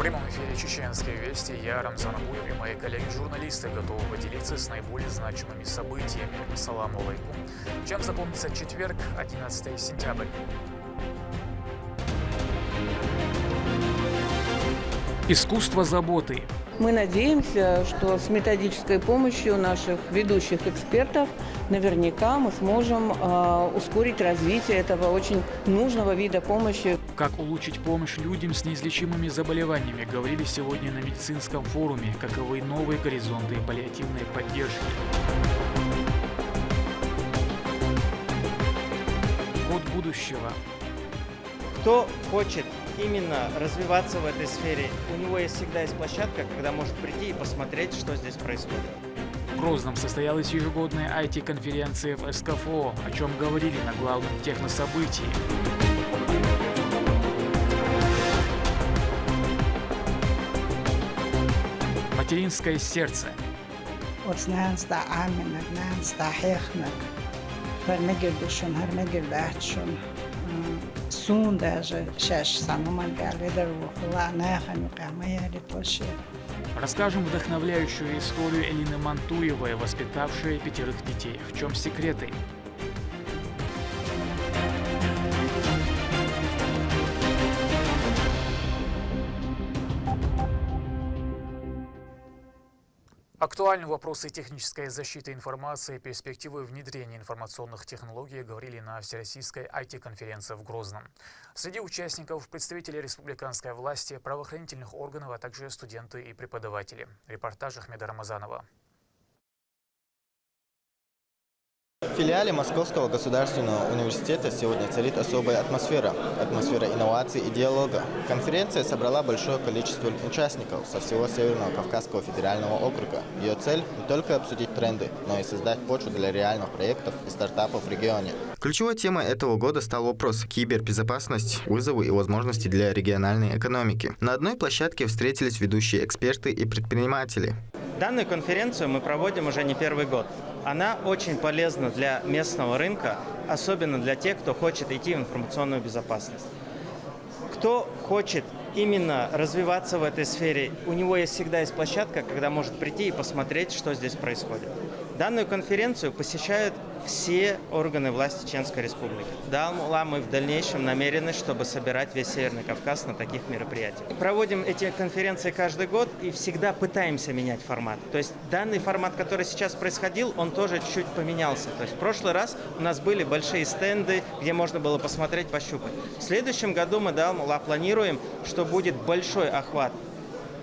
прямом эфире «Чеченские вести» я, Рамзан Абуев, и мои коллеги-журналисты готовы поделиться с наиболее значимыми событиями. Салам алейкум. Чем запомнится четверг, 11 сентября. Искусство заботы. Мы надеемся, что с методической помощью наших ведущих экспертов наверняка мы сможем ускорить развитие этого очень нужного вида помощи. Как улучшить помощь людям с неизлечимыми заболеваниями, говорили сегодня на медицинском форуме. Каковы новые горизонты паллиативной поддержки. Код будущего. Кто хочет именно развиваться в этой сфере, у него всегда есть площадка, когда может прийти и посмотреть, что здесь происходит. В Грозном состоялась ежегодная IT-конференция в СКФО, о чем говорили на главном технособытии. Материнское сердце. Расскажем вдохновляющую историю Элины Мантуевой, воспитавшей 5 детей. В чем секреты? Актуальны вопросы технической защиты информации и перспективы внедрения информационных технологий говорили на Всероссийской IT-конференции в Грозном. Среди участников представители республиканской власти, правоохранительных органов, а также студенты и преподаватели. Репортаж Ахмеда Рамазанова. В филиале Московского государственного университета сегодня царит особая атмосфера инноваций и диалога. Конференция собрала большое количество участников со всего Северного Кавказского федерального округа. Ее цель не только обсудить тренды, но и создать почву для реальных проектов и стартапов в регионе. Ключевой темой этого года стал вопрос кибербезопасность, вызовы и возможности для региональной экономики. На одной площадке встретились ведущие эксперты и предприниматели. Данную конференцию мы проводим уже не первый год. Она очень полезна для местного рынка, особенно для тех, кто хочет идти в информационную безопасность. Кто хочет именно развиваться в этой сфере, у него всегда есть площадка, когда может прийти и посмотреть, что здесь происходит. Данную конференцию посещают все органы власти Чеченской Республики. Да, мы в дальнейшем намерены, чтобы собирать весь Северный Кавказ на таких мероприятиях. Проводим эти конференции каждый год и всегда пытаемся менять формат. То есть данный формат, который сейчас происходил, он тоже чуть-чуть поменялся. То есть в прошлый раз у нас были большие стенды, где можно было посмотреть, пощупать. В следующем году мы планируем, что будет большой охват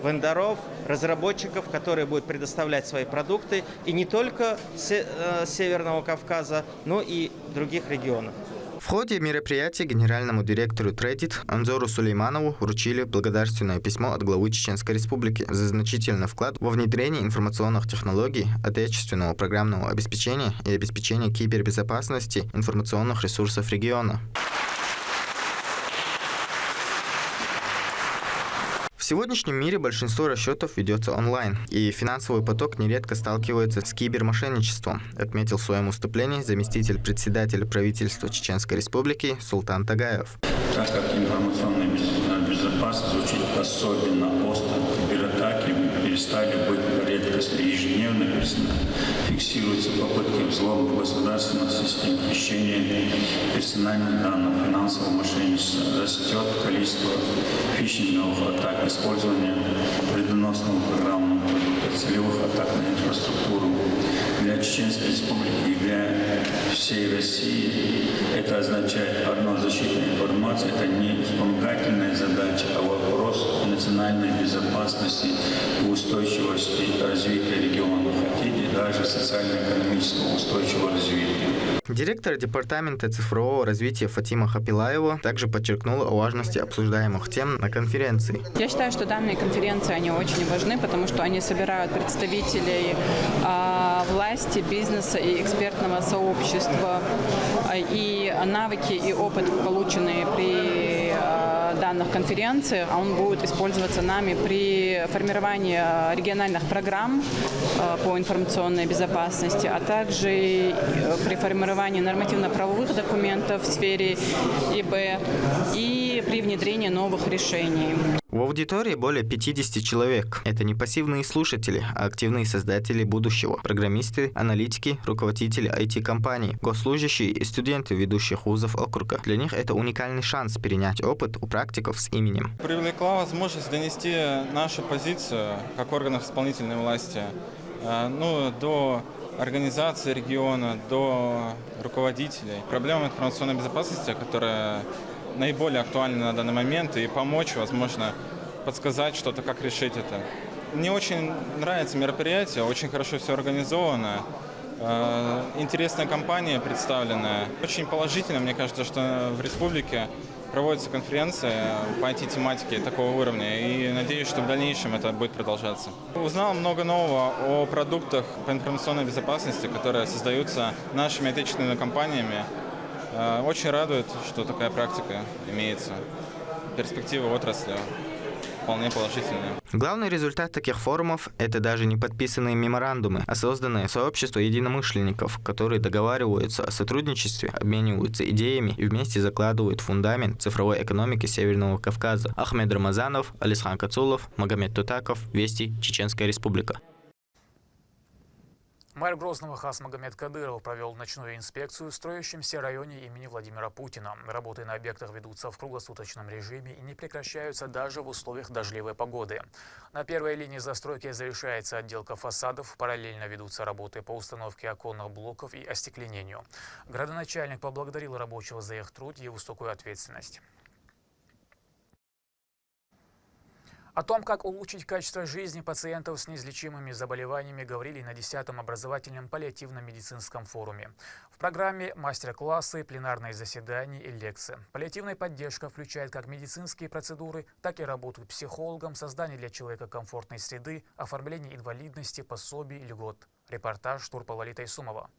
вендоров, разработчиков, которые будут предоставлять свои продукты, и не только с Северного Кавказа, но и других регионов. В ходе мероприятия генеральному директору Тредит Анзору Сулейманову вручили благодарственное письмо от главы Чеченской Республики за значительный вклад во внедрение информационных технологий, отечественного программного обеспечения и обеспечения кибербезопасности информационных ресурсов региона. В сегодняшнем мире большинство расчетов ведется онлайн, и финансовый поток нередко сталкивается с кибермошенничеством, отметил в своем выступлении заместитель председателя правительства Чеченской Республики Султан Тагаев. Так как информационная безопасность звучит особенно остро, кибератаки перестали быть редкостью, ежедневно фиксируются попытки взлома государственных систем, хищения персональных данных, финансового мошенничества, растет количество фишинговых атак, использование вредоносного программного продукта, целевых атак на инфраструктуру. Для Чеченской Республики и для всей России это означает одно: защита информации. Это не вспомогательная задача, а вопрос национальной безопасности и устойчивости развития региона, хотите даже социально-экономического устойчивого развития. Директор департамента цифрового развития Фатима Хапилаева также подчеркнула о важности обсуждаемых тем на конференции. Я считаю, что данные конференции, они очень важны, потому что они собирают представителей власти, бизнеса и экспертного сообщества. И навыки и опыт, полученные при данных конференций, он будет использоваться нами при формировании региональных программ по информационной безопасности, а также при формировании нормативно-правовых документов в сфере ИБ и при внедрении новых решений. В В аудитории более 50 человек. Это не пассивные слушатели, а активные создатели будущего. Программисты, аналитики, руководители IT-компаний, госслужащие и студенты ведущих вузов округа. Для них это уникальный шанс перенять опыт у практиков с именем. Привлекла возможность донести нашу позицию как органов исполнительной власти до организации региона, до руководителей. Проблема информационной безопасности, которая наиболее актуальна на данный момент, и помочь, возможно, подсказать что-то, как решить это. Мне очень нравится мероприятие, очень хорошо все организовано, интересная компания представленная. Очень положительно, мне кажется, что в республике проводится конференция по IT-тематике такого уровня, и надеюсь, что в дальнейшем это будет продолжаться. Узнал много нового о продуктах по информационной безопасности, которые создаются нашими отечественными компаниями. Очень радует, что такая практика имеется. Перспективы отрасли вполне положительные. Главный результат таких форумов – это даже не подписанные меморандумы, а созданное сообщество единомышленников, которые договариваются о сотрудничестве, обмениваются идеями и вместе закладывают фундамент цифровой экономики Северного Кавказа. Ахмед Рамазанов, Алисхан Кацулов, Магомед Тутаков, Вести, Чеченская Республика. Мэр Грозного Хас Магомед Кадыров провел ночную инспекцию в строящемся районе имени Владимира Путина. Работы на объектах ведутся в круглосуточном режиме и не прекращаются даже в условиях дождливой погоды. На первой линии застройки завершается отделка фасадов, параллельно ведутся работы по установке оконных блоков и остекленению. Градоначальник поблагодарил рабочих за их труд и высокую ответственность. О том, как улучшить качество жизни пациентов с неизлечимыми заболеваниями, говорили на 10-м образовательном паллиативном медицинском форуме. В программе мастер-классы, пленарные заседания и лекции. Паллиативная поддержка включает как медицинские процедуры, так и работу психологом, создание для человека комфортной среды, оформление инвалидности, пособий, льгот. Репортаж Турпала Тайсумова.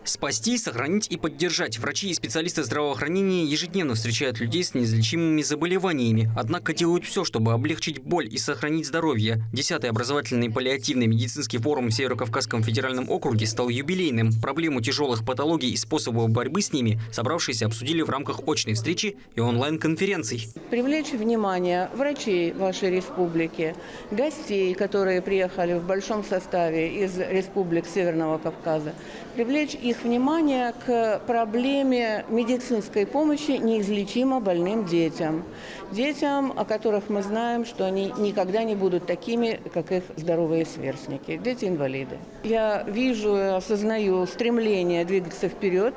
Спасти, сохранить и поддержать. Врачи и специалисты здравоохранения ежедневно встречают людей с неизлечимыми заболеваниями, однако делают все, чтобы облегчить боль и сохранить здоровье. 10-й образовательный паллиативный медицинский форум в Северо-Кавказском федеральном округе стал юбилейным. Проблему тяжелых патологий и способов борьбы с ними собравшиеся обсудили в рамках очной встречи и онлайн-конференций. Привлечь внимание врачей вашей республики, гостей, которые приехали в большом составе из республик Северного Кавказа, привлечь их внимание к проблеме медицинской помощи неизлечимо больным детям. Детям, о которых мы знаем, что они никогда не будут такими, как их здоровые сверстники, дети-инвалиды. Я вижу и осознаю стремление двигаться вперед.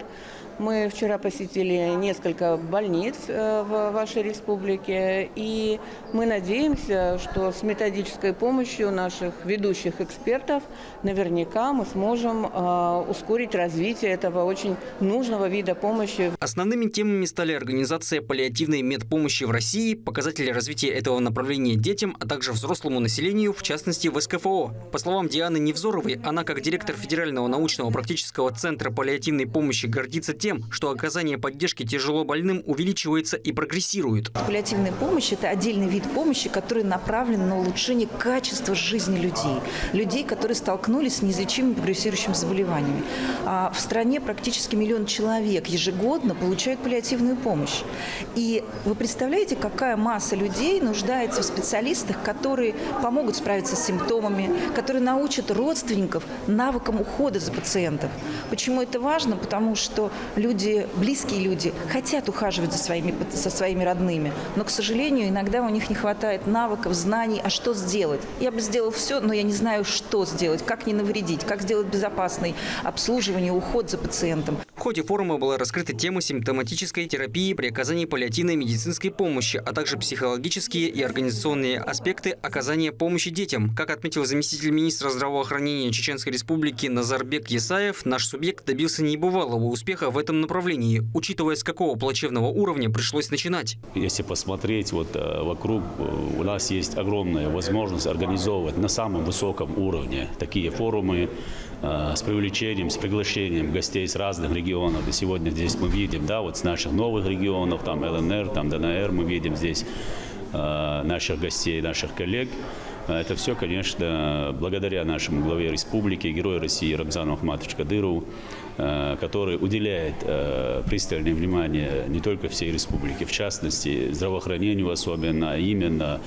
Мы вчера посетили несколько больниц в вашей республике, и мы надеемся, что с методической помощью наших ведущих экспертов наверняка мы сможем ускорить развитие этого очень нужного вида помощи. Основными темами стали организация паллиативной медпомощи в России, показатели развития этого направления детям, а также взрослому населению, в частности в СКФО. По словам Дианы Невзоровой, она как директор Федерального научного практического центра паллиативной помощи гордится тем, что оказание поддержки тяжело больным увеличивается и прогрессирует. Паллиативная помощь – это отдельный вид помощи, который направлен на улучшение качества жизни людей. Людей, которые столкнулись с неизлечимыми прогрессирующими заболеваниями. А в стране практически 1 миллион человек ежегодно получают паллиативную помощь. И вы представляете, какая масса людей нуждается в специалистах, которые помогут справиться с симптомами, которые научат родственников навыкам ухода за пациентом. Почему это важно? Потому что люди, близкие люди, хотят ухаживать за своими родными, но, к сожалению, иногда у них не хватает навыков, знаний, а что сделать. Я бы сделал все, но я не знаю, что сделать, как не навредить, как сделать безопасный обслуживание, уход за пациентом. В ходе форума была раскрыта тема симптоматической терапии при оказании паллиативной медицинской помощи, а также психологические и организационные аспекты оказания помощи детям. Как отметил заместитель министра здравоохранения Чеченской Республики Назарбек Есаев, наш субъект добился небывалого успеха в этом направлении, учитывая, с какого плачевного уровня пришлось начинать. Если посмотреть вокруг, у нас есть огромная возможность организовывать на самом высоком уровне такие форумы с привлечением, с приглашением гостей с разных регионов. И сегодня здесь мы видим, с наших новых регионов, там ЛНР, там ДНР, мы видим здесь наших гостей, наших коллег. Это все, конечно, благодаря нашему главе республики, герою России Рамзану Ахматовичу Кадырову, который уделяет пристальное внимание не только всей республике, в частности, здравоохранению особенно, а именно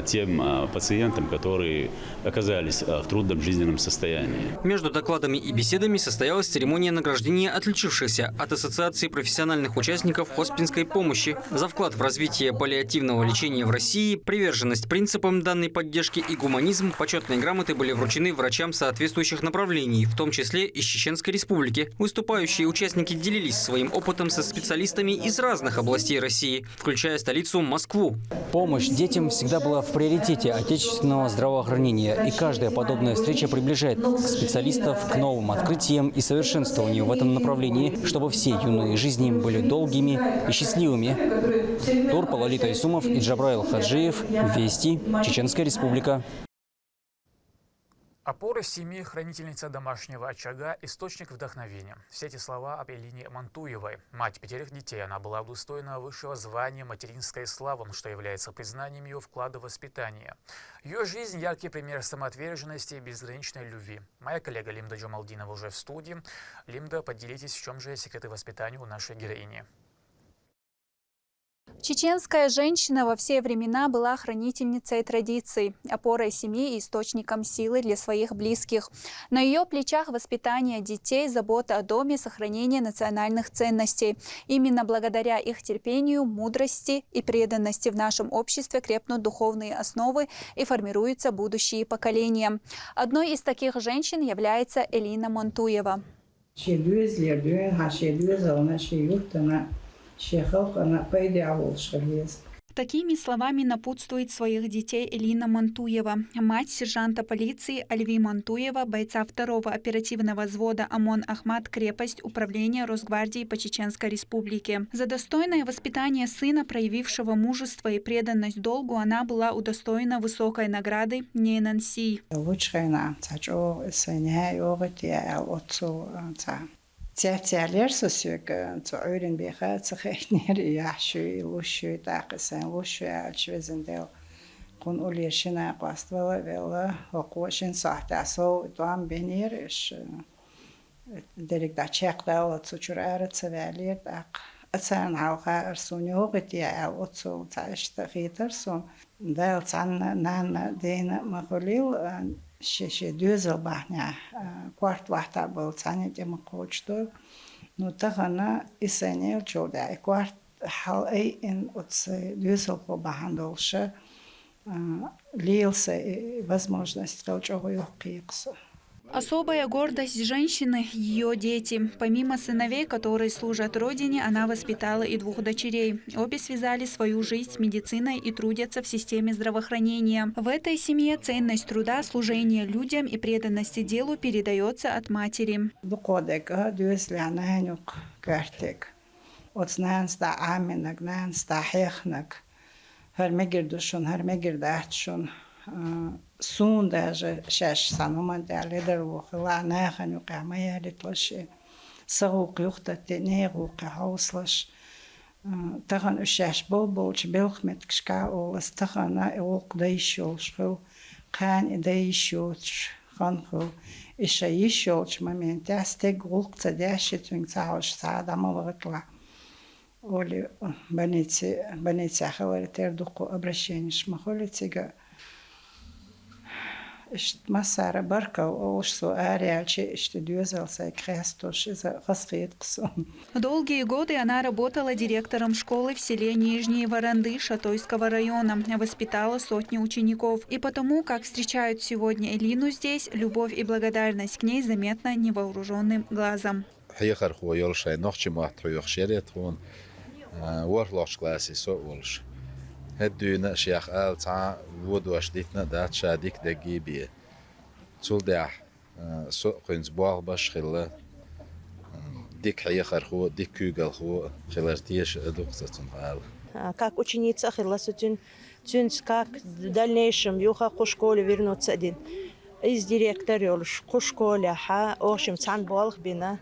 тем пациентам, которые оказались в трудном жизненном состоянии. Между докладами и беседами состоялась церемония награждения отличившихся от Ассоциации профессиональных участников хоспинской помощи за вклад в развитие паллиативного лечения в России, приверженность принципам данной поддержки и гуманизм. Почетные грамоты были вручены врачам соответствующих направлений, в том числе из Чеченской Республики. Выступающие участники делились своим опытом со специалистами из разных областей России, включая столицу Москву. Помощь детям всегда была в приоритете отечественного здравоохранения, и каждая подобная встреча приближает специалистов к новым открытиям и совершенствованию в этом направлении, чтобы все юные жизни были долгими и счастливыми. Турпа, Лолита Исумов и Джабраил Хаджиев. Вести. Чеченская Республика. Опора семьи, хранительница домашнего очага, источник вдохновения. Все эти слова об Элине Мантуевой. Мать 5 детей, она была удостоена высшего звания «Материнская слава», что является признанием ее вклада в воспитание. Ее жизнь – яркий пример самоотверженности и безграничной любви. Моя коллега Лимда Джамалдинова уже в студии. Лимда, поделитесь, в чем же секреты воспитания у нашей героини. Чеченская женщина во все времена была хранительницей традиций, опорой семьи и источником силы для своих близких. На ее плечах воспитание детей, забота о доме, сохранение национальных ценностей. Именно благодаря их терпению, мудрости и преданности в нашем обществе крепнут духовные основы и формируются будущие поколения. Одной из таких женщин является Элина Мантуева. Такими словами напутствует своих детей Элина Мантуева. Мать сержанта полиции Альви Мантуева, бойца 2-го оперативного взвода ОМОН Ахмат, крепость управления Росгвардии по Чеченской Республике. За достойное воспитание сына, проявившего мужество и преданность долгу, она была удостоена высокой награды Нейнанси. Тятялер сосюк цоурин беха цехнер яшуй лушуй таксан лушуй ачвезендел кун улешина паствала вела окошин сахтасо там бенериш дерек да чекда отсучурара цевалер так ацан алха арсуньо гтя отсу цашта фитерсон дал цан нан дена махолил شش دوزل بحنا کوارت وقت بود سانی دم کوچتو نوتاخنا إسانيل جودا کوارت حال این اتس دوزل по بحندولشه لیلسه возможность колчого юхкиксу. Особая гордость женщины – ее дети. Помимо сыновей, которые служат родине, она воспитала и 2 дочерей. Обе связали свою жизнь с медициной и трудятся в системе здравоохранения. В этой семье ценность труда, служения людям и преданности делу передается от матери. سون даже 6 سنوات دلیدر وخلا نه خنو قمه لیتلشه سوق یخته نیروق حوصلش تخن اشش بولش بلخمت کشکا اولس تخنا اوق دیشولش خو قان دیشولش خانخو ایشیشولش ممن دسته گوق تداش تون سالش ساده مالغتلا ولی بنیتی خواهر تردوق обращенش مخالتیگه مسار بركة وش سؤالي что дюзался крестуш из расфитксон. Долгие годы она работала директором школы в селе Нижние Воронды Шатойского района, воспитала сотни учеников. И потому, как встречают сегодня Элину здесь, любовь и благодарность к ней заметна невооруженным глазом. هدونا شيخ آل تعا بود واشديتنا دات شاديك دقيبية تول داح سوق قنز بوغ باش خلا ديك حيا خرخو ديك كوغل خو خلارتيش دوقصة فعال. Как ученица Хилласутин Тюнс, как в дальнейшем юха к школе вернуться из директора в школе ха общем цан болх бина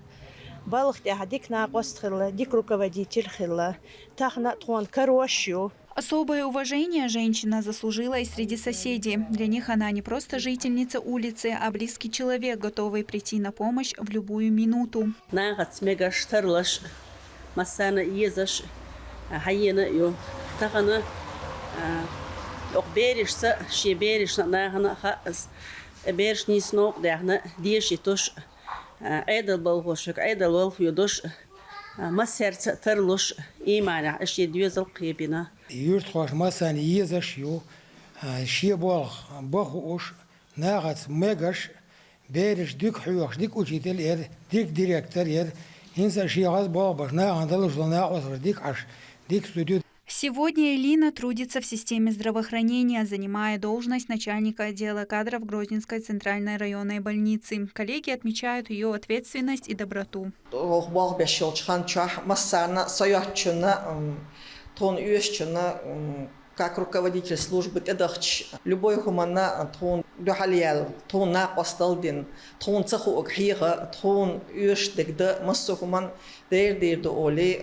балых тяха дик нақост хилла, дик руководитель хилла, тахна туан каруашью. Особое уважение женщина заслужила и среди соседей. Для них она не просто жительница улицы, а близкий человек, готовый прийти на помощь в любую минуту. Юрт хош масан езаш ю, шебол бахуш, нагас мегаш, береш дик хуяш, дик учитель дик директор инса шиягаз бабаш, нагандалуш нагас дик аш, дик студент. Сегодня Элина трудится в системе здравоохранения, занимая должность начальника отдела кадров Грозненской центральной районной больницы. Коллеги отмечают ее ответственность и доброту. Как руководитель службы тедахч любой хумана тон духалиал тон на посталдин тон цаху окхига тон юштегда массу хуман дер до оли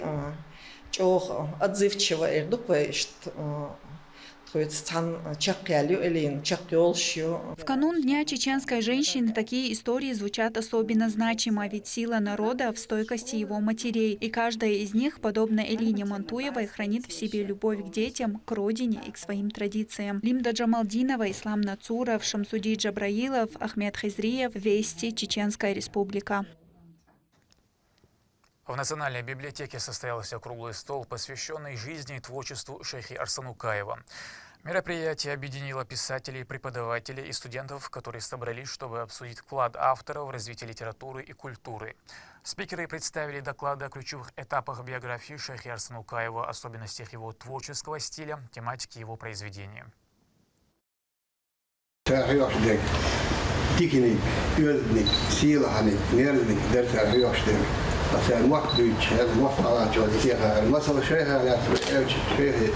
чох отзывчиво эрдупэшт В канун Дня чеченской женщины такие истории звучат особенно значимо, ведь сила народа в стойкости его матерей. И каждая из них, подобно Элине Мантуевой, хранит в себе любовь к детям, к родине и к своим традициям. Лимда Джамалдинова, Ислам Нацуров, Шамсуди Джабраилов, Ахмед Хизриев. Вести. Чеченская Республика. В Национальной библиотеке состоялся круглый стол, посвященный жизни и творчеству шейхи Арсанукаева. Мероприятие объединило писателей, преподавателей и студентов, которые собрались, чтобы обсудить вклад автора в развитие литературы и культуры. Спикеры представили доклады о ключевых этапах биографии шейхи Арсанукаева, особенностях его творческого стиля, тематике его произведения. مثلا وقت بيتش هذا وقت على جودي فيها المثل شيء هذا شيء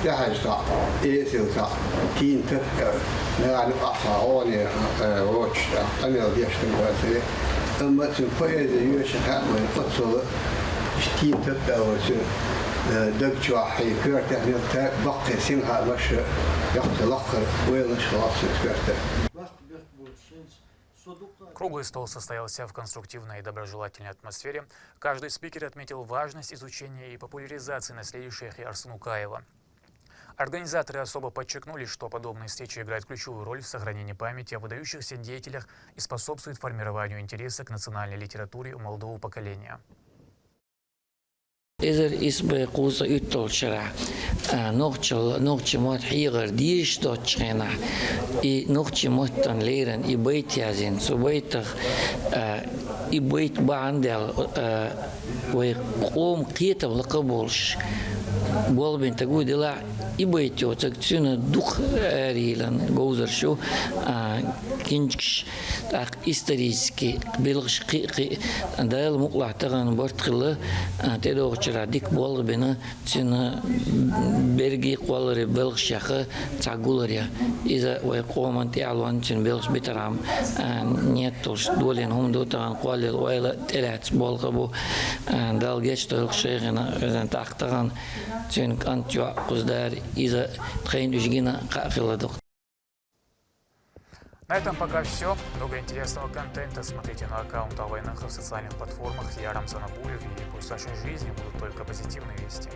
يحتاج صح إيه صح تين تك نعم أفعالي واتش أنا أودي أشتغل هذا أما تنفيذ يوش هذا القصة تين تك أو دكتور حي كرت يعني بقى سينها مش يختلق وين مش خلاص كرت. Круглый стол состоялся в конструктивной и доброжелательной атмосфере. Каждый спикер отметил важность изучения и популяризации наследия шейхи Арсанукаева. Организаторы особо подчеркнули, что подобные встречи играют ключевую роль в сохранении памяти о выдающихся деятелях и способствуют формированию интереса к национальной литературе у молодого поколения. إذا إسبة قوس يطول شرع نوخش مات حيغر ديش دوت شينا نوخش ماتن ليرن يبيت يازين سبيتخ يبيت بعندل ويقوم قيته لقبولش بول بين تقول دلا يبيت يو تكتشنا دوخ ريلن جوزر شو كينش تاق استريسكي بلغش قي دال مقلع تغن برتخله تدو شرا ديك بول بينا تشنا برجي قوالر بلغش يخ تعقولريا إذا ويقوم أنت علوان تشن بلغش بترام نيتوش دولين هم دو تغن قوالر ويلا تلات بول قبو دال جيش تغل شيخنا إذا تاق تغن تشن أنت يو قصدار إذا تخين وجينا قاقلة. На этом пока все. Много интересного контента смотрите на аккаунт АВНХ в социальных платформах. Я Рамзан Абуев, и пусть в вашей жизни будут только позитивные вести.